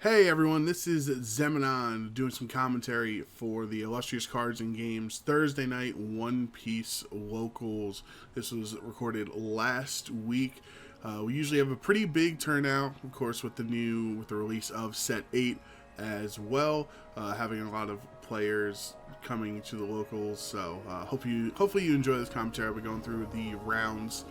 Hey everyone, this is Xeminan doing some commentary for the Illustrious Cards and Games Thursday night One Piece Locals. This was recorded last week. We usually have a pretty big turnout, of course, with the release of Set 8 as well, having a lot of players coming to the locals. So hopefully you enjoy this commentary. We're going through the rounds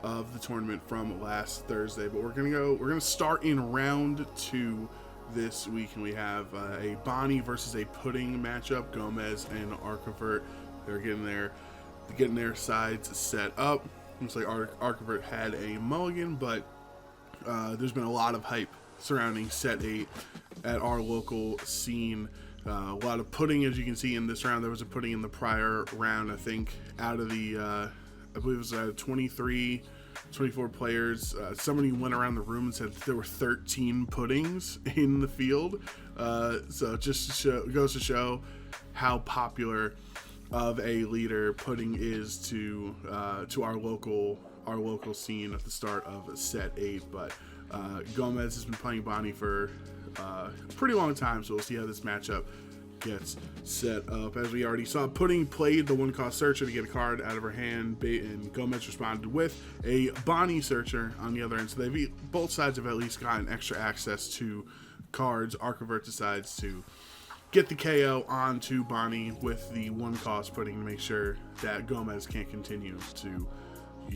of the tournament from last Thursday, but we're gonna start in round 2 this week, and we have a Bonney versus a Pudding matchup. Gomez and Archivert, they're getting their sides set up. Looks like Archivert had a mulligan, but there's been a lot of hype surrounding Set 8 at our local scene. A lot of pudding, as you can see in this round. There was a pudding in the prior round, I think. Out of the I believe it was 24 players. Somebody went around the room and said there were 13 puddings in the field. So it just goes to show how popular of a leader pudding is to our local scene at the start of Set 8. But Gomez has been playing Bonney for a pretty long time, so we'll see how this matchup gets set up. As we already saw, Pudding played the one-cost searcher to get a card out of her hand, and Gomez responded with a Bonney searcher on the other end. So both sides have at least gotten extra access to cards. Archivert decides to get the KO onto Bonney with the one-cost Pudding to make sure that Gomez can't continue to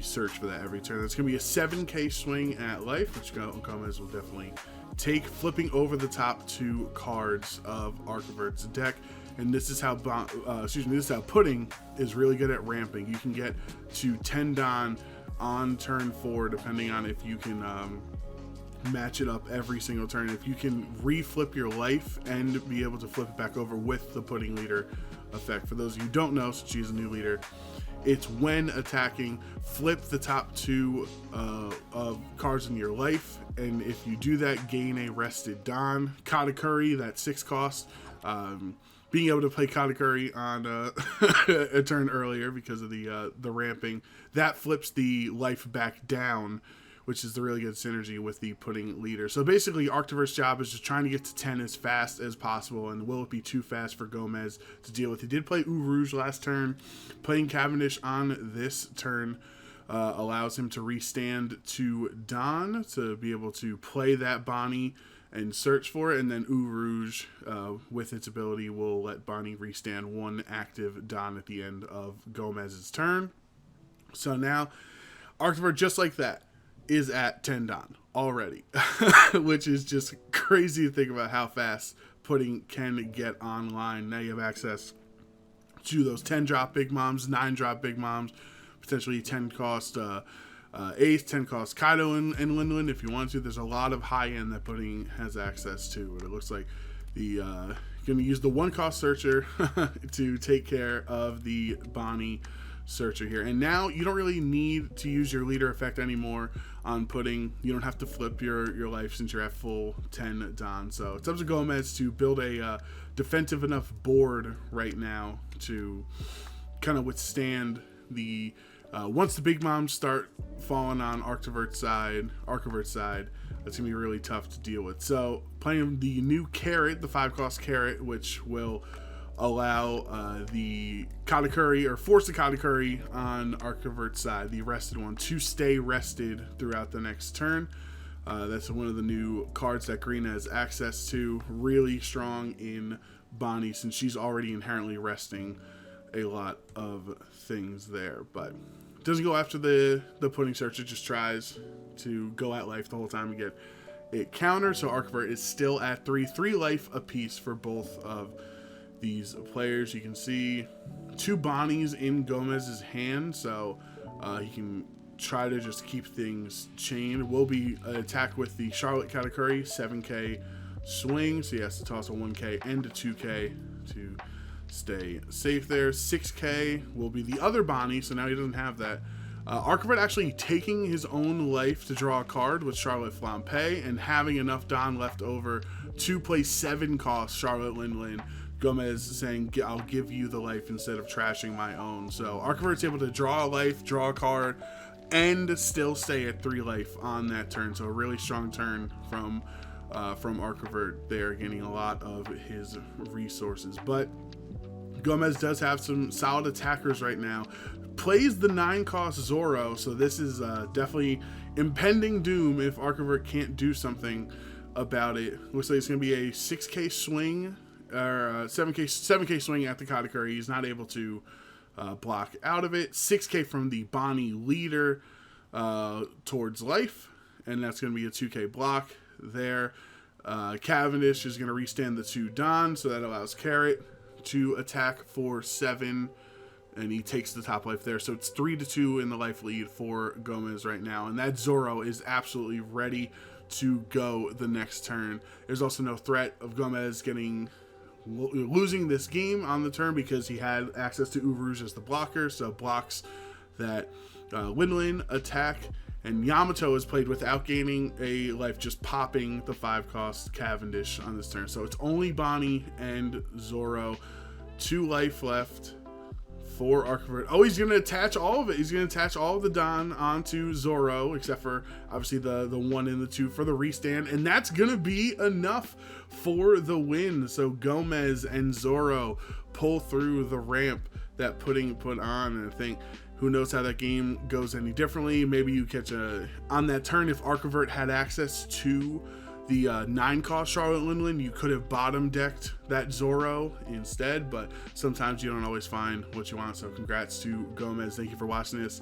search for that every turn. That's going to be a 7k swing at life, which Gomez will definitely take, flipping over the top 2 cards of Archivert's deck. And this is how Pudding is really good at ramping. You can get to 10 Don on turn 4, depending on if you can match it up every single turn. If you can reflip your life and be able to flip it back over with the Pudding leader effect. For those of you who don't know, since she's a new leader, it's when attacking, flip the top 2 of cards in your life, and if you do that, gain a rested Don. Katakuri, that 6 cost. Being able to play Katakuri on a turn earlier because of the ramping, that flips the life back down, which is the really good synergy with the Pudding leader. So basically, Archtivert's job is just trying to get to 10 as fast as possible, and will it be too fast for Gomez to deal with? He did play Rouge last turn. Playing Cavendish on this turn allows him to restand to Don to be able to play that Bonney and search for it, and then Rouge, with its ability, will let Bonney restand 1 active Don at the end of Gomez's turn. So now, Archivert, just like that, is at 10 Don already, which is just crazy to think about how fast Pudding can get online. Now you have access to those 10 drop Big Moms, 9 drop Big Moms, potentially 10 cost Ace, 10 cost Kaido and Linlin if you want to. There's a lot of high end that Pudding has access to, but it looks like you're going to use the 1 cost searcher to take care of the Bonney searcher here. And now you don't really need to use your leader effect anymore on Pudding. You don't have to flip your life since you're at full 10 Don. So it's up to Gomez to build a defensive enough board right now to kind of withstand the once the Big Moms start falling on Archivert's side, that's gonna be really tough to deal with. So playing the new Carrot, the 5 cost Carrot, which will allow the Katakuri, or force the Katakuri on Archivert's side, the rested one, to stay rested throughout the next turn. That's one of the new cards that Green has access to. Really strong in Bonney, since she's already inherently resting a lot of things there. But doesn't go after the Pudding searcher, just tries to go at life the whole time and get it countered. So Archivert is still at 3 life apiece for both of these players. You can see 2 Bonnies in Gomez's hand, so he can try to just keep things chained. Will be an attack with the Charlotte Katakuri, 7k swing, so he has to toss a 1k and a 2k to stay safe there. 6k will be the other Bonney, so now he doesn't have that. Archivert actually taking his own life to draw a card with Charlotte Flampe, and having enough Don left over to play 7 cost Charlotte Linlin. Gomez saying, I'll give you the life instead of trashing my own. So Archivert's able to draw a life, draw a card, and still stay at 3 life on that turn. So a really strong turn from from Archivert. They are gaining a lot of his resources. But Gomez does have some solid attackers right now. Plays the 9-cost Zoro, so this is definitely impending doom if Archivert can't do something about it. Looks like it's going to be a 6k swing, or 7k swing at the Katakuri. He's not able to block out of it. 6k from the Bonney leader towards life, and that's going to be a 2k block there. Cavendish is going to restand the 2 Don, so that allows Carrot to attack for 7, and he takes the top life there. So it's 3-2 in the life lead for Gomez right now, and that Zoro is absolutely ready to go the next turn. There's also no threat of Gomez losing this game on the turn because he had access to Uruj as the blocker, so blocks that Linlin attack. And Yamato is played without gaining a life, just popping the 5-cost Cavendish on this turn. So it's only Bonney and Zoro. 2 life left for Archivert. Oh, he's going to attach all of it. He's going to attach all of the Don onto Zoro, except for obviously the 1 and the 2 for the restand. And that's going to be enough for the win. So Gomez and Zoro pull through the ramp that Pudding put on. And I think, who knows how that game goes any differently. Maybe you catch on that turn, if Archivert had access to the 9-cost Charlotte Linlin, you could have bottom decked that Zoro instead, but sometimes you don't always find what you want. So congrats to Gomez. Thank you for watching this.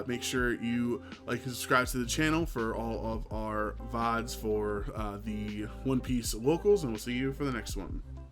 Make sure you like and subscribe to the channel for all of our VODs for the One Piece locals, and we'll see you for the next one.